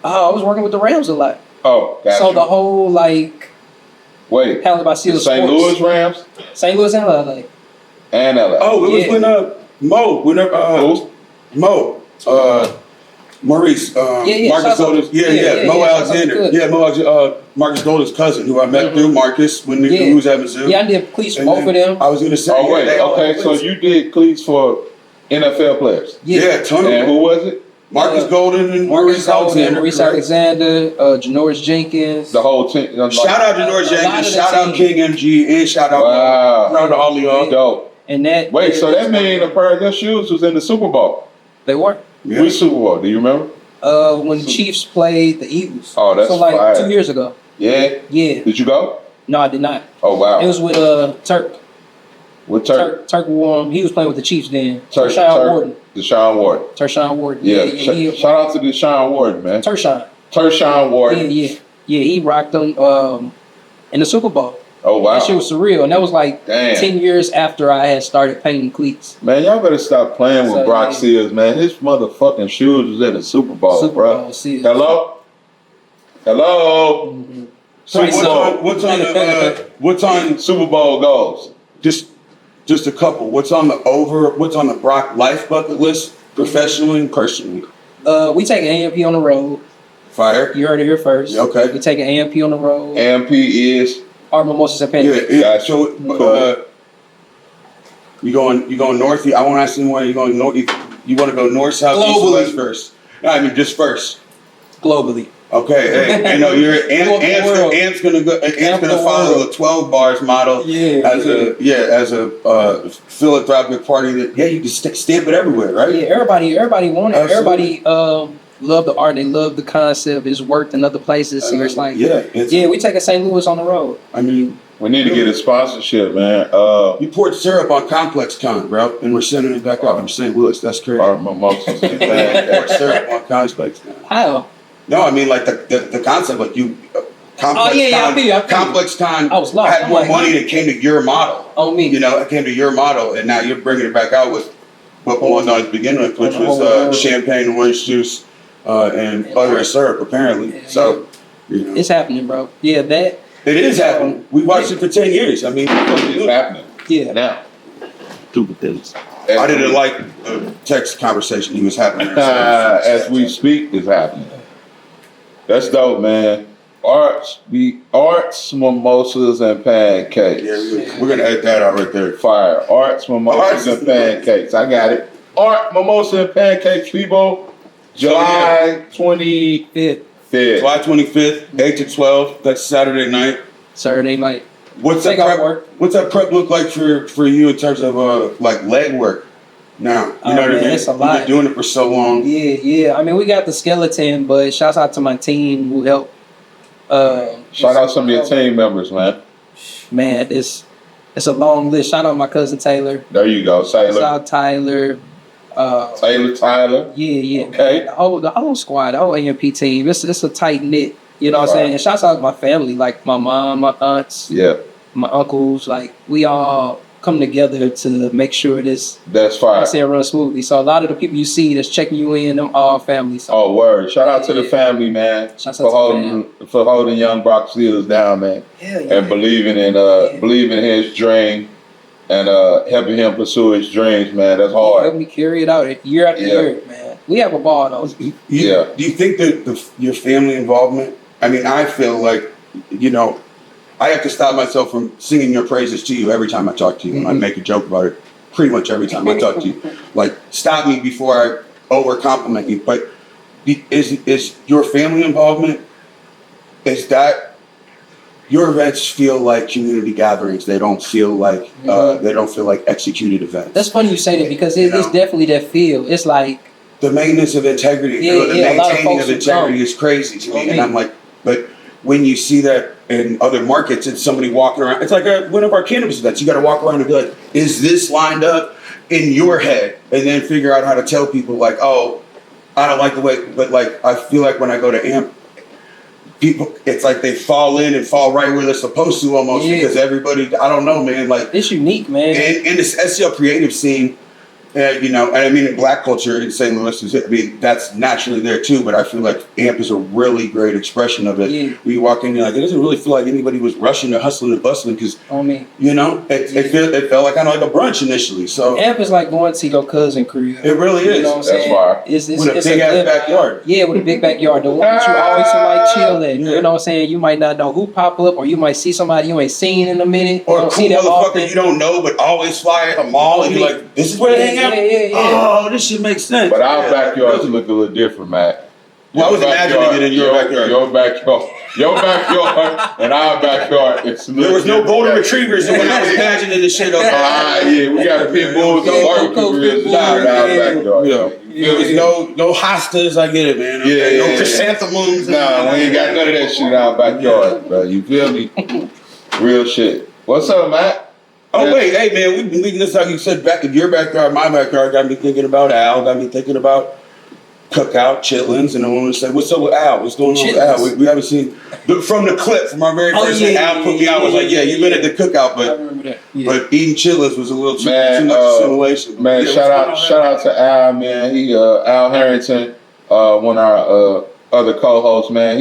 Oh, I was working with the Rams a lot. Oh, gotcha. So the whole like. Wait. Handled by Seal St. Louis Rams. St. Louis and LA. And LA. Oh, it was when Maurice, Marcus Golden's, Mo Alexander, Marcus Golden's cousin, who I met through Marcus when he was at Mizzou. Yeah, I did cleats for both of them. I was going to say. Oh wait, okay, so you did cleats for NFL players. Yeah, totally. And who was it? Marcus Golden and Maurice Alexander. Maurice Alexander, Janoris Jenkins. The whole team. Shout out Janoris Jenkins, shout out King MG, and shout out to all of y'all. Dope. And that. Wait, so that mean a pair of their shoes was in the Super Bowl? They were. Yeah. Which Super Bowl? Do you remember? When the Chiefs played the Eagles. Oh, that's so like fire. 2 years ago. Yeah. Yeah. Did you go? No, I did not. Oh wow. It was with Turk. With Turk? Turk wore him. He was playing with the Chiefs then. Deshaun Warden. Tershawn Warden. Yeah. Shout out to Deshaun Warden, man. Tershawn Warden. Yeah. He rocked them in the Super Bowl. Oh wow. That shit was surreal, and that was like 10 years after I had started painting cleats. Man, y'all better stop playing with Brock Sears, man. His motherfucking shoes was in the Super Bowl, bro. Hello? Mm-hmm. So what's on Super Bowl goals? Just a couple. What's on the Brock life bucket list, professionally and personally? We take an AMP on the road. Fire. You heard it here first. Okay. We take an AMP on the road. AMP is our Mimosas Pancakes. Yeah. So you going north? I won't ask anyone. You going north? You want to go north, south, east, or west first? No, I mean just first. Globally. Okay, hey, Ant's gonna follow the 12 bars model as a philanthropic party that you can stamp it everywhere, right? Yeah, everybody want it. Absolutely. Everybody love the art. They love the concept. It's worked in other places. So it's like we take a St. Louis on the road. I mean, we need to get a sponsorship, man. You poured syrup on Complex Con, bro, and we're sending it back up from St. Louis. That's crazy. Mimosas. Poured syrup on Complex Con. How? No, I mean like the concept, like you. Complex Con had more money that came to your model. On me. You know, it came to your model, and now you're bringing it back out with what was on at the beginning, which was champagne, orange juice, and butter and syrup, apparently. Yeah. So, you know. It's happening, bro. Yeah, that. It is happening. We watched it for 10 years. I mean, it's happening. Yeah. Now. Stupid things. I didn't like the text conversation he was having. As we speak, it's happening. That's dope, man. Arts, mimosas, and pancakes. Yeah, we're gonna edit that out right there. Fire. Arts, mimosas, and pancakes. I got it. Art, mimosa, and pancakes, people. July 25th. July 25th, 8 to 12. That's Saturday night. What's that prep look like for you in terms of like leg work? Now, you know what I mean? It's a lot. You've been doing it for so long. Yeah. I mean, we got the skeleton, but shouts out to my team who helped. Shout out some of your team members, man. Man, it's a long list. Shout out my cousin Taylor. There you go, Taylor. Shout out Tyler. Tyler. Yeah. Okay. The whole squad, the whole AMP team. It's a tight knit. You know what I'm saying? And shouts out to my family, like my mom, my aunts, my uncles. Like we all come together to make sure that's fine. I say it runs smoothly. So a lot of the people you see that's checking you in, them all family. So, oh, word! Shout out to the family, man, for holding young Brock Steelers down, man, and believing in his dream and helping him pursue his dreams, man. That's hard. Help me carry it out year after year, man. We have a ball though. Do you think that your family involvement? I mean, I feel like I have to stop myself from singing your praises to you every time I talk to you. Mm-hmm. I make a joke about it pretty much every time I talk to you. Like, stop me before I over-compliment you. But is your family involvement, is that your events feel like community gatherings? They don't feel like executed events. That's funny you say that because it's definitely that feel. It's like the maintenance of integrity. The maintaining of integrity is crazy to me. And I'm like, but when you see that in other markets, it's somebody walking around. It's like one of our cannabis events. You got to walk around and be like, is this lined up in your head? And then figure out how to tell people like, oh, I don't like the way, but like, I feel like when I go to AMP, people, it's like they fall in and fall right where they're supposed to almost because everybody, I don't know, man. Like it's unique, man. And this SEL creative scene, you know, and I mean, in black culture in St. Louis, I mean, that's naturally there too, but I feel like AMP is a really great expression of it. Yeah. We walk in, you're like, it doesn't really feel like anybody was rushing or hustling and bustling because, you know, it felt like kind of like a brunch initially. So AMP is like going to your cousin crib. It really is. You know what I'm That's saying? why. It's with a big ass backyard. Yeah, with a big backyard. The one that you always like chill at. You know what I'm saying? You might not know who pop up, or you might see somebody you ain't seen in a minute. Or a cool motherfucker you don't know, but always fly at a mall, and you're like, this is where they hang out? Yeah. Oh, this shit makes sense. But our backyards look a little different, Matt. Well, I was imagining it in your backyard. Your backyard and our backyard. There was no golden retrievers when I was imagining this shit. Yeah, we got a pit bulls and barbecue grills in our backyard. There was no hostas. I get it, man. No chrysanthemums. Nah, we ain't got none of that shit in our backyard, bro. You feel me? Real shit. What's up, Matt? Oh wait, hey man, we've been leaving this like you said back in your backyard, my backyard. Got me thinking about Al. Got me thinking about cookout, chitlins, and I want to say, what's up with Al? What's going on with Al? We haven't seen from the clip from our very first thing. Al put me out. Was like, yeah, you've been at the cookout, but eating chitlins was a little too much assimilation. Man, shout out to Al, man. He Al Harrington, one of our other co-hosts, man.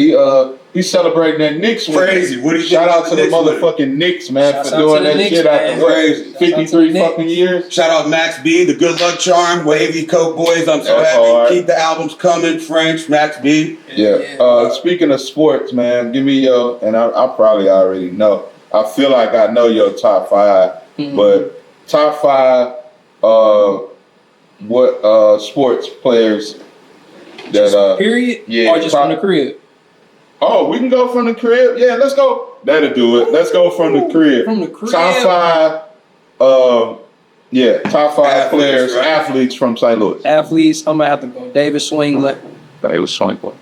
He's celebrating that Knicks win. Crazy. What do you Shout out to the motherfucking Knicks, man, for doing that shit after crazy 53 fucking years. Shout out Max B, the Good Luck Charm, Wavy Coke Boys. I'm so happy. Keep the albums coming. French, Max B. Yeah. Speaking of sports, man, give me your, and I probably already know. I feel like I know your top 5, but top 5 what sports players that period? Or just from the crib? Oh, we can go from the crib? Yeah, let's go. That'll do it. Let's go from the crib. From the crib. Top 5 top 5 players, athletes from St. Louis. Athletes, I'm gonna have to go David Swingler.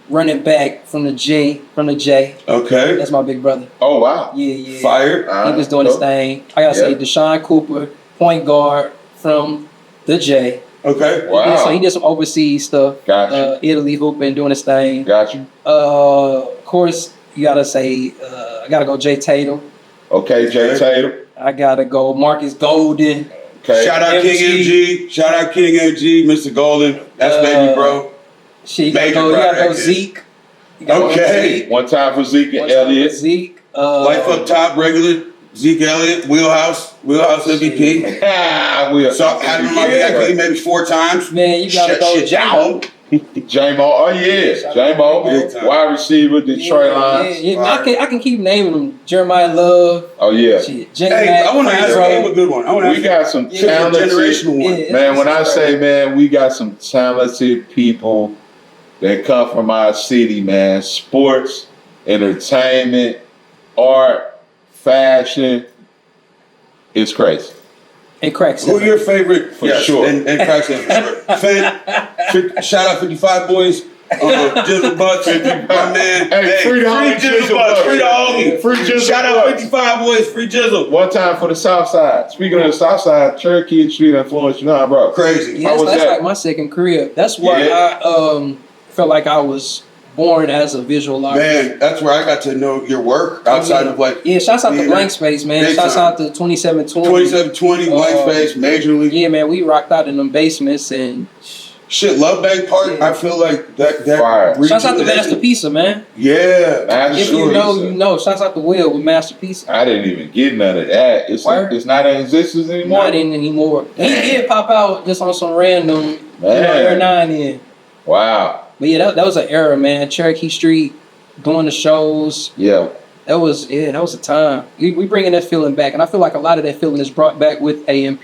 Running back from the J. Okay. That's my big brother. Oh wow. Yeah. Fire. He was doing his thing. I gotta say Deshaun Cooper, point guard from the J. Okay. Wow. So he did some overseas stuff. Gotcha. Italy hooping, doing his thing. Got you. Of course, you gotta say I gotta go Jay Tatum. Okay, Jay Tatum. I gotta go Marcus Golden. Okay. Shout out King MG. Shout out King MG, Mr. Golden. That's baby bro. You gotta go Zeke. Okay. One time for Zeke and Elliott. Zeke. Life up top, regular. Zeke Elliott, Wheelhouse MVP. So had him on the maybe 4 times. Man, you gotta go down. J-Mo, oh yeah, J-Mo, wide receiver, Detroit Lions. Yeah. I can keep naming them. Jeremiah Love. Oh yeah. Hey, I want to ask you a good one. We got some talented, generational one. Man, when I say, man, we got some talented people that come from our city, man. Sports, entertainment, art, fashion. It's crazy. And Cracks. Who are your favorite? For sure. And Cracks for sure. Shout out 55 Boys. Jizzle Butts, my man. Hey, free Jizzle Butts. Free the homie. Free Jizzle Shout out 55 Boys. Free Jizzle. One time for the South Side. Speaking of the South Side, Cherokee Street influence, you know, bro. Crazy. Yeah, that's like my second career. That's why I felt like I was born as a visual artist. Man, that's where I got to know your work outside of like. Yeah, shouts out to Blank Space, man. Shouts out to 2720. 2720, Blank Space, Major League. Yeah, man, we rocked out in them basements and. Shit, Love Bank Park, I feel like that shouts out to Master Pizza, man. Yeah. If you know, you know. Shouts out to Will with Master Pizza. I didn't even get none of that. It's not in existence anymore. Not in anymore. He did pop out just on some random every now and then. Wow. But yeah, that was an era, man. Cherokee Street, doing the shows. Yeah. That was a time. We bringing that feeling back. And I feel like a lot of that feeling is brought back with AMP.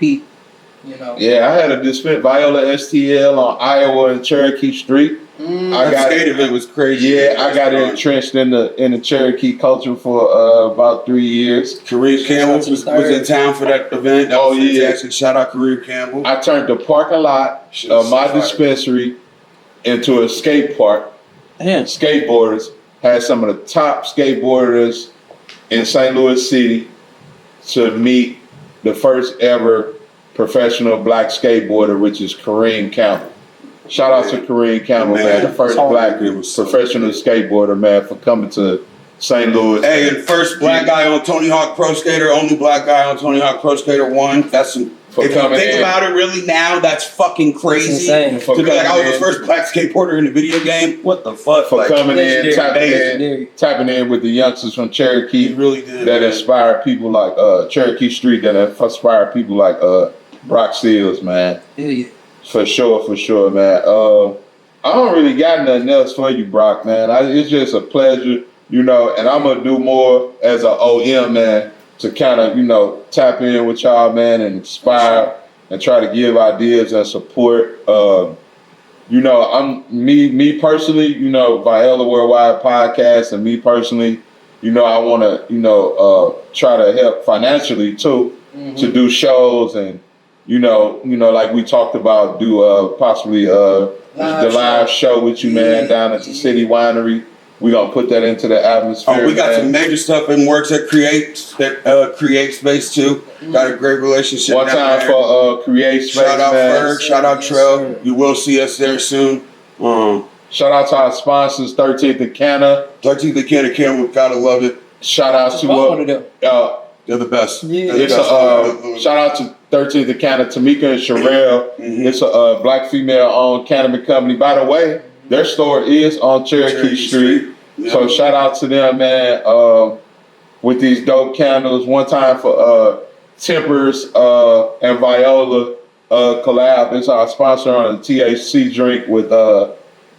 You know. Yeah, I had a dispense Viola STL on Iowa and Cherokee Street. I got it was crazy. Yeah, I got entrenched in the Cherokee culture for about 3 years. Kareem Campbell was in town for that event. That was fantastic. Shout out Kareem Campbell. I turned the parking lot of my dispensary into a skate park. Damn. Skateboarders had some of the top skateboarders in St. Louis City to meet the first ever professional black skateboarder, which is Kareem Campbell. Shout out to Kareem Campbell, man, the first black professional skateboarder, man, for coming to St. Louis. Hey, and first black guy on Tony Hawk Pro Skater, only black guy on Tony Hawk Pro Skater 1. That's some If you think about it really now, that's fucking crazy. To be like, I was the first black skateboarder in a video game. What the fuck? For coming in, tapping in with the youngsters from Cherokee. Really did. That inspired people like Cherokee Street, that inspired people like Brock Seals, man. Yeah. For sure, man. I don't really got nothing else for you, Brock, man. It's just a pleasure, you know, and I'm going to do more as an OM, man, to kind of, you know, tap in with y'all, man, and inspire and try to give ideas and support. You know, me personally, you know, Viola Worldwide Podcast, and me personally, you know, I want to, you know, try to help financially too, to do shows and, you know, like we talked about, do possibly the live show with you, man, down at the City Winery. We're going to put that into the atmosphere. We got some major stuff in works that Create Space too. Got a great relationship. One time there. For Create Space. Shout out Ferg, shout out Trell. You will see us there soon. Shout out to our sponsors, 13th and Canna. 13th and Canna, we gotta love it. Shout out to they're the best. Yeah. Shout out to 13th and Canna, Tamika and Sherelle. It's a black female-owned cannabis company. By the way, their store is on Cherokee Street. Yeah. So shout out to them, man, with these dope candles. One time for Tempers and Viola collab. It's our sponsor on the THC drink with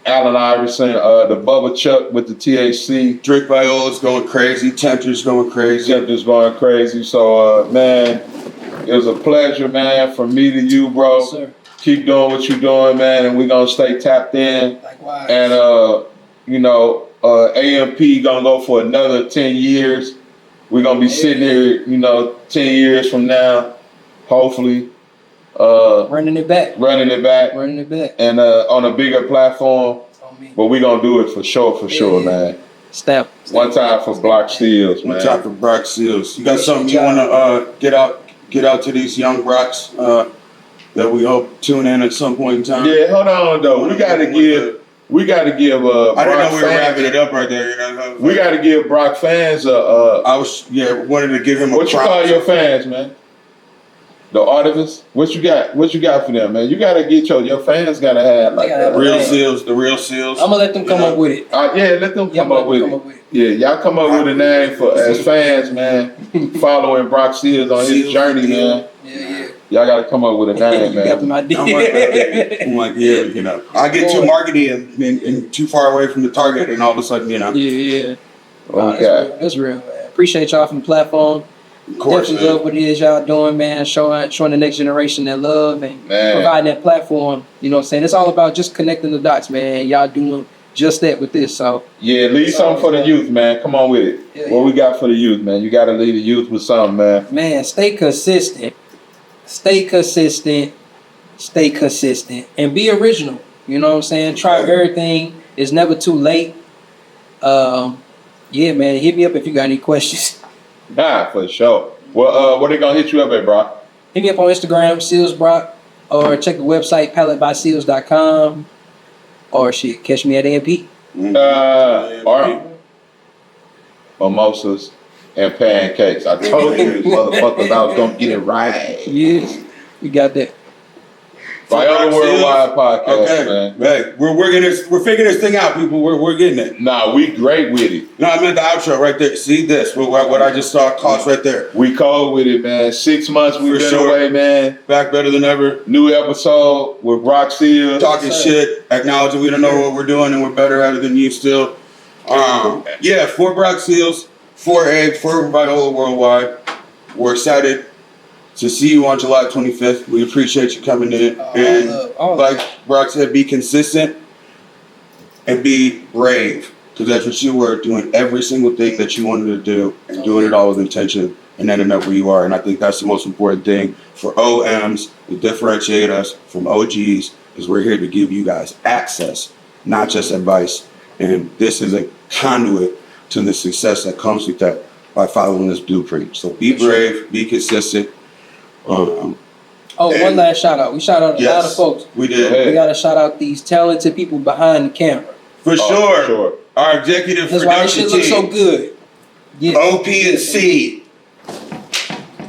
Allen Iverson, the Bubba Chuck with the THC. Drink Viola's going crazy. Tempers going crazy. So, man, it was a pleasure, man, from me to you, bro. Yes, sir. Keep doing what you're doing, man, and we're going to stay tapped in. Likewise. And, you know, AMP going to go for another 10 years. We're going to be sitting here, you know, 10 years from now, hopefully. Running it back. And on a bigger platform. But we're going to do it for sure, man. Step. One time for Brock Seals, man. One time for Brock Seals. You got something you want to get out to these young Brocks that we hope tune in at some point in time? Yeah, hold on, though. We got to give I didn't know Brock we were wrapping it up right there. You know? We got to give Brock fans wanted to give him what you call your fans, man? The Artivist? What you got for them, man? You got to get your fans got to have like the real seals. I'm going to let them come up with it. Let them come up with it. Yeah, y'all come up with a name as fans, man. Following Brock Seals on his journey, man. Yeah. Y'all got to come up with a name, man. You got them idea. I'm like, you know. I get too markety and too far away from the target, and all of a sudden, you know. Yeah. Okay. That's real, man. Appreciate y'all from the platform. Of course, definitely love what it is y'all doing, man. Showing the next generation that love and providing that platform. You know what I'm saying? It's all about just connecting the dots, man. Y'all doing just that with this. So leave something for the youth, man. Come on with it. What we got for the youth, man? You got to leave the youth with something, man. Man, stay consistent, and be original. You know what I'm saying? Try everything. It's never too late. Man, hit me up if you got any questions. Nah, for sure. Well, what they gonna hit you up at, bro? Hit me up on Instagram, Seals Brock, or check the website palettebyseals.com, or catch me at AMP. Or Mimosas and Pancakes. I told you motherfuckers I was gonna get it right. Yes, you got that. Viola Worldwide Podcast, man. Hey, we're figuring this thing out, people. We're getting it. Nah, we great with it. No, I meant the outro right there. See this? What I just saw cost right there. We cold with it, man. 6 months we've been away, man. Back better than ever. New episode with Brock Seals. Talking shit, acknowledging we don't know what we're doing and we're better at it than you still. For Brock Seals, for Abe, for Viola Worldwide. We're excited to see you on July 25th. We appreciate you coming in. Like Brock said, be consistent and be brave. Because that's what you were, doing every single thing that you wanted to do and doing it all with intention and ending up where you are. And I think that's the most important thing for OMs to differentiate us from OGs is we're here to give you guys access, not just advice. And this is a conduit to the success that comes with that by following this blueprint. So be brave, be consistent. One last shout out. We shout out a lot of folks. We did. We got to shout out these talented people behind the camera. For sure. Our executive That's production why this shit looks so good. OP and C.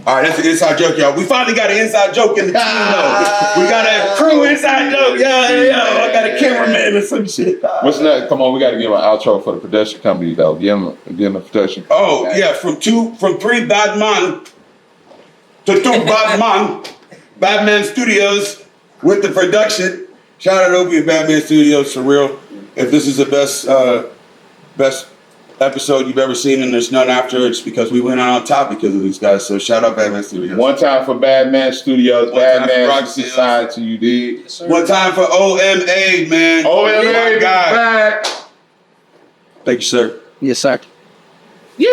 All right, that's an inside joke, y'all. We finally got an inside joke in the team, though. We got a crew inside joke. Yeah. I got a cameraman or some shit. What's next? Come on, we got to give an outro for the production company, though. Give them the production. Oh, yeah, from 3 bad man to 2 bad man. Batman Studios with the production. Shout out to Opie and Batman Studios for real. If this is the best episode you've ever seen and there's none after, it's because we went on top because of these guys. So shout out Batman Studios. One time for Batman Studios, Batman Society, you did. Yes, One time for OMA, man. OMA, my God. back. Thank you, sir. Yes, sir. Yeah.